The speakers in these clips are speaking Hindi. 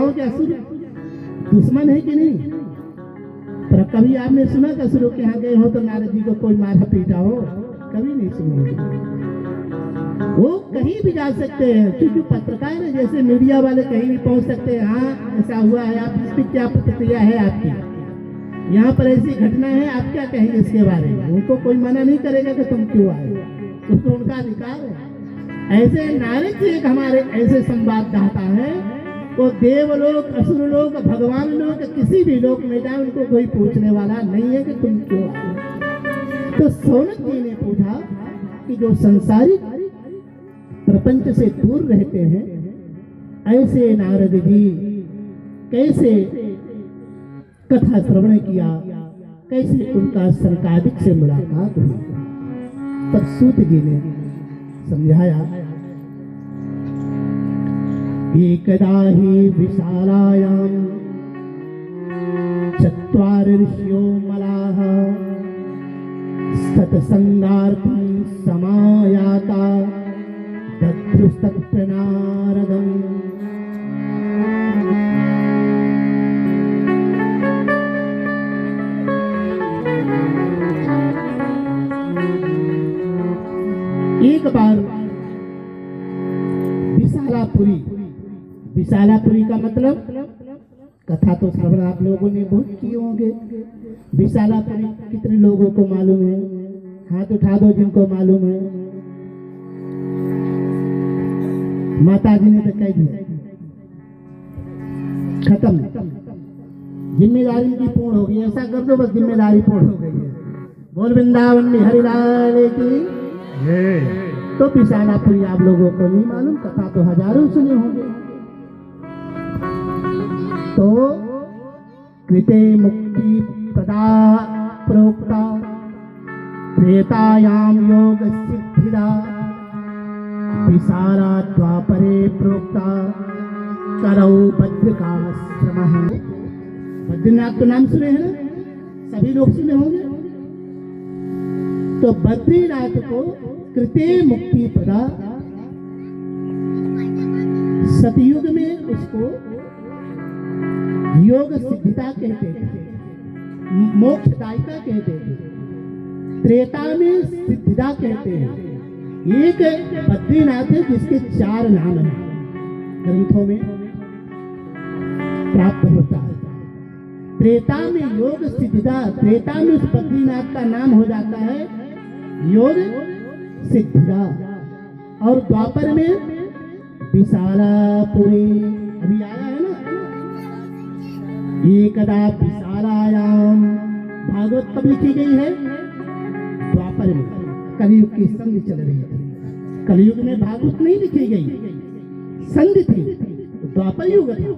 बताओ कि असुर दुश्मन है कि नहीं? पर कभी आपने सुना कि असुरों के यहाँ गए हो तो नारद जी को कोई मारा पीटा हो? कभी नहीं सुना। वो कहीं भी जा सकते हैं, क्योंकि पत्रकार है, जैसे मीडिया वाले कहीं भी पहुंच सकते हैं। हाँ ऐसा हुआ है, आप इस पर क्या प्रतिक्रिया है आपकी? यहाँ पर ऐसी घटना है, आप क्या कहेंगे इसके बारे में? उनको कोई मना नहीं करेगा कि तुम क्यों आए, उसको उनका अधिकार है। ऐसे नारद जी एक हमारे ऐसे संवाददाता है, वो देवलोक, असुरलोक, भगवान लोक, किसी भी लोक में जाए उनको कोई पूछने वाला नहीं है कि तुम क्यों आए। तो सौनक जी ने पूछा कि जो संसारिक प्रपंच से दूर रहते हैं, ऐसे नारद जी कैसे कथा श्रवण किया, कैसे उनका सनकादिक से मुलाकात हुई? तब सूत जी ने समझाया, एकदा ही विशालायां चत्वार ऋषियो मलाः सत्संगार्थं समायाता दद्रुस्तत्र नारदम्। एक बार विशालापुरी, विशालापुरी का मतलब कथा तो श्रवण आप लोगों ने बहुत किए होंगे। विशालापुरी कितने लोगों को मालूम है? हाथ उठा दो जिनको मालूम है। माता जी ने तो कह दिया, खत्म, जिम्मेदारी की पूर्ण होगी। ऐसा कर दो बस, जिम्मेदारी पूर्ण हो गई है। बोल वृंदावन में हरिलाल की। तो विशालापुरी आप लोगों को नहीं मालूम, कथा तो हजारों सुने होंगे। तो कृते मुक्ति प्रदा प्रोक्ता त्रेतायाम योग सिद्धिदा विशाला द्वापरे प्रोक्ता करौ बद्रिकाश्रमः। बद्रीनाथ तो नाम सुने हैं ना, सभी लोग सुने होंगे। तो बद्रीनाथ को कृते मुक्ति प्रदा, सतयुग में उसको योग सिद्धिता कहते थे, मोक्षदायिका कहते थे। त्रेता में सिद्धिदा कहते हैं। एक बद्रीनाथ है जिसके 4 नाम हैं, ग्रंथों में प्राप्त होता है। त्रेता में योग सिद्धिदा, त्रेता में उस बद्रीनाथ का नाम हो जाता है योग सिद्धिदा। और द्वापर में विशालापुरी, अभी आया है ना, एकदा विशालायाम। भागवत कब लिखी गई है? द्वापर में, कलयुग की संधि चल रही थी। कलयुग में भागवत नहीं लिखी गई, संधि थी, द्वापर युग था,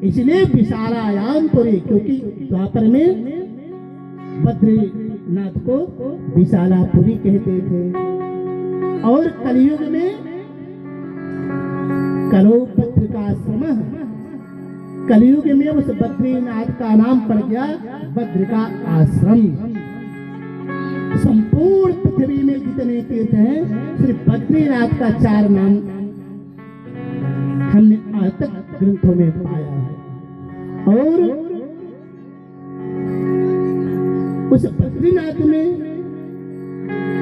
इसलिए विशालायाम पुरी, क्योंकि द्वापर में बद्रीनाथ को विशालापुरी कहते थे। और कलयुग में करो बद्रिकाश्रम, कलयुग में उस बद्रीनाथ का नाम पड़ गया बद्रिका आश्रम। संपूर्ण पृथ्वी में जितने तीर्थ हैं, सिर्फ बद्रीनाथ का 4 नाम हमने आज तक ग्रंथों में पाया है। और उस बद्रीनाथ में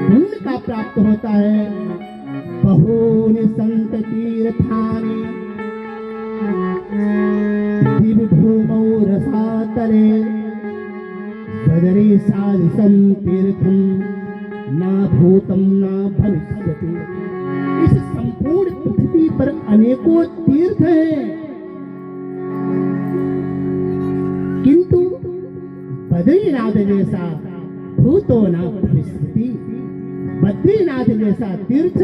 पुण्य का प्राप्त होता है। बहूनि संत तीर्थानि दिव्यभूमौ रसातले बदरी साधिसं तीर्थं न भूतं न भविष्यति। इस संपूर्ण पृथ्वी पर अनेकों तीर्थ हैं, किंतु बद्रीनाथ जैसा भूतो न भविष्यति। बद्रीनाथ जैसा तीर्थ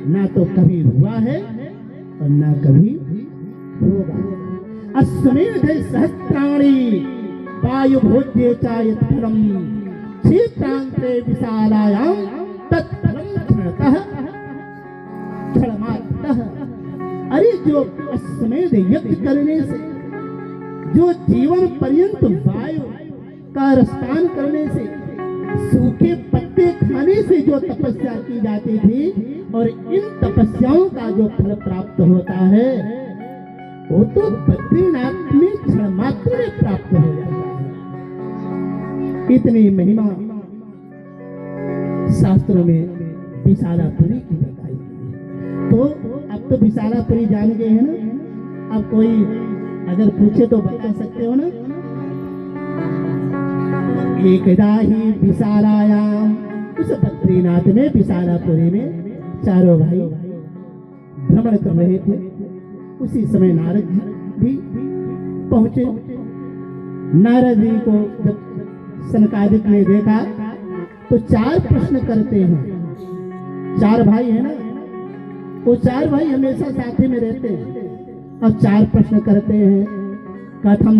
ना तो कभी हुआ है और ना कभी होगा। अश्वमेध सहस्राणि वायु भोज्ये चायत्फलम क्षेत्रांते विशालायां तत्फलम क्षणतः क्षणमात्रतः। अरे जो अश्वमेध यज्ञ करने से, जो जीवन पर्यंत वायु का रसपान करने से, सूखे पत्ते खाने से जो तपस्या की जाती थी, और इन तपस्याओं का जो फल प्राप्त होता है, वो तो बद्रीनाथ में क्षण मात्र में प्राप्त हो जाता है। इतनी महिमा शास्त्रों में विशालापुरी की बताई गई है। तो अब तो विशालापुरी जान गए हैं ना, अब कोई अगर पूछे तो बता सकते हो ना। एकदा ही विशालायाम, उस बद्रीनाथ में विशालापुरी में चारों भाई भ्रमण कर रहे थे। उसी समय नारद जी भी पहुंचे। नारद जी को जब सनकादिक ने देखा तो चार प्रश्न करते हैं। चार भाई है ना, वो चार भाई हमेशा साथ में रहते हैं और चार प्रश्न करते हैं। कथम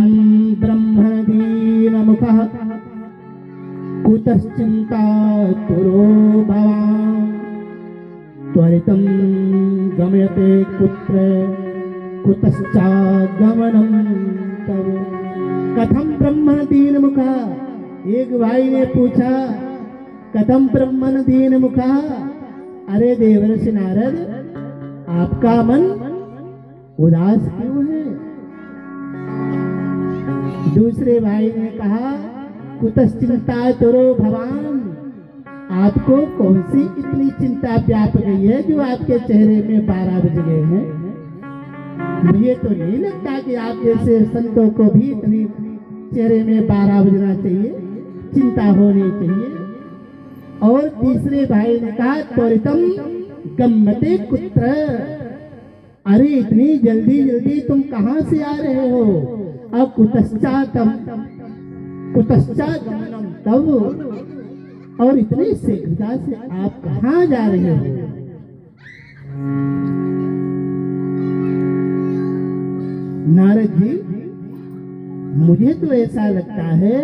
ब्रह्मण दीन मुखः कुतश्चिंता तुरो भवान् त्वरितं गमयते कुत्र कुतश्चागमनं तव। कथम ब्रह्मण दीन मुखः, एक भाई ने पूछा कथम ब्रह्मण दीन मुखः, अरे देवर्षि नारद आपका मन उदास क्यों है। दूसरे भाई ने कहा कुतश्चिंता तुरो भवान, आपको कौन सी इतनी चिंता व्याप गई है जो आपके चेहरे में 12 बज गए हैं। मुझे तो नहीं लगता कि आप जैसे संतों को भी इतनी चेहरे में 12 बजना चाहिए, चिंता होनी चाहिए। और तीसरे भाई ने कहा त्वरितम गम्यते कुत्र, अरे इतनी जल्दी जल्दी तुम कहां से आ रहे हो। अब कुतश्चा गमनम तब, और इतनी शीघ्रता से आप कहां जा रहे हो। नारद जी, मुझे तो ऐसा लगता है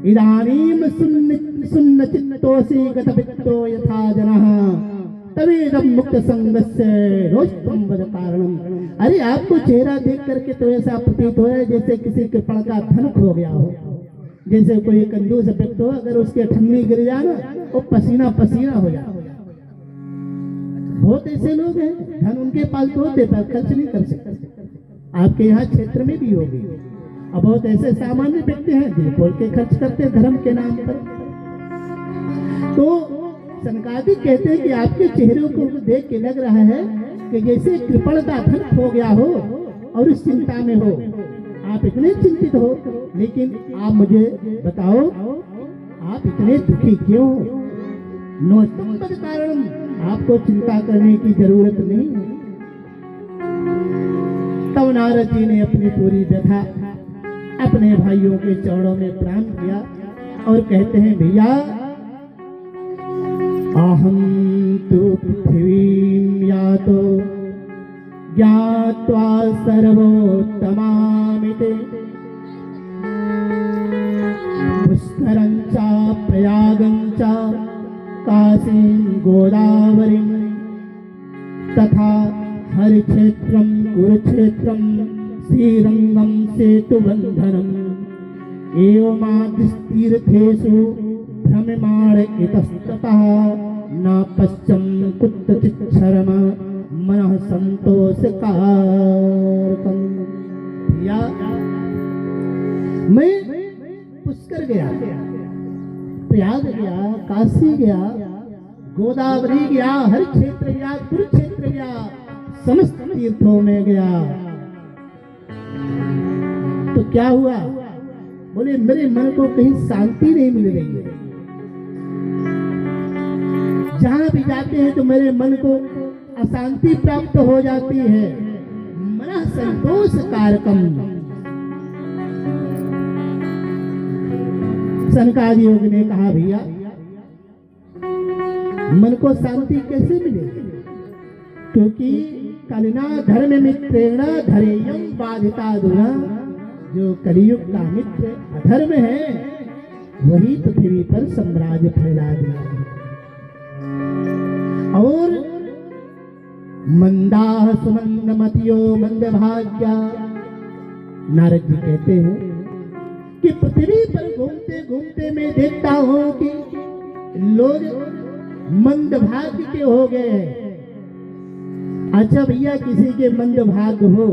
इदानीम सुन्न चित्तोऽसि गतवित्तो यथा जनः तवेदं मुक्त संगस्य रोष्टम वद कारणम। अरे आपको चेहरा देख करके तो ऐसा प्रतीत हो रहा है जैसे किसी कृपण का धन खो गया हो, जैसे कोई कंजूस व्यक्ति हो, अगर उसके ठन्नी गिर जाए ना वो पसीना पसीना हो जाए। बहुत ऐसे लोग हैं, धन उनके पास तो होते पर खर्च नहीं कर सकते। आपके यहाँ क्षेत्र में भी होगी। अब बहुत ऐसे सामान्य व्यक्ति हैं दिल खोल के खर्च करते हैं धर्म के नाम पर। तो सनकादिक कहते हैं कि आपके चेहरे को देख के लग रहा है कि जैसे कृपण का धन खो गया हो और इस चिंता में हो, आप इतने चिंतित हो। लेकिन आप मुझे बताओ आप इतने दुखी क्यों। नोस्तम पद कारण, आपको चिंता करने की जरूरत नहीं है। तब नारद जी ने अपनी पूरी व्यथा अपने भाइयों के चरणों में प्रणाम किया और कहते हैं भैया अहम तो पृथ्वीं यातो ज्ञात्वा सर्वोत्तमामिति पुष्करं च प्रयागं च काशीं गोदावरीं तथा हरिक्षेत्रं कुरुक्षेत्रं श्रीरंगं सेतुबन्धनम् एवमादिस्तीर्थेषु भ्रममाण इतस्ततः न पश्यं कुत्रचित् शर्म मनः संतोषकारकम्। या मैं पुष्कर गया, प्रयाग गया, काशी गया, गोदावरी गया, हर क्षेत्र गया, कुरुक्षेत्र गया, समस्त तीर्थों में गया। तो क्या हुआ? बोले मेरे मन को कहीं शांति नहीं मिल रही है। जहां भी जाते हैं तो मेरे मन को अशांति प्राप्त हो जाती है। मन संतोष कारकम। सनकादि योग ने कहा भैया मन को शांति कैसे मिलेगी? क्योंकि कलिना धर्म मित्रेण धरेयम बाधिता दुरा। जो कलियुग का मित्र अधर्म है वही पृथ्वी पर साम्राज्य फैला दिया है। और मंदा सुमंदमतियो मंदभाग्या, नारद जी कहते हैं कि पृथ्वी पर घूमते घूमते मैं देखता हूं कि लोग मंदभाग्य के हो गए। अच्छा भैया किसी के मंदभाग्य हो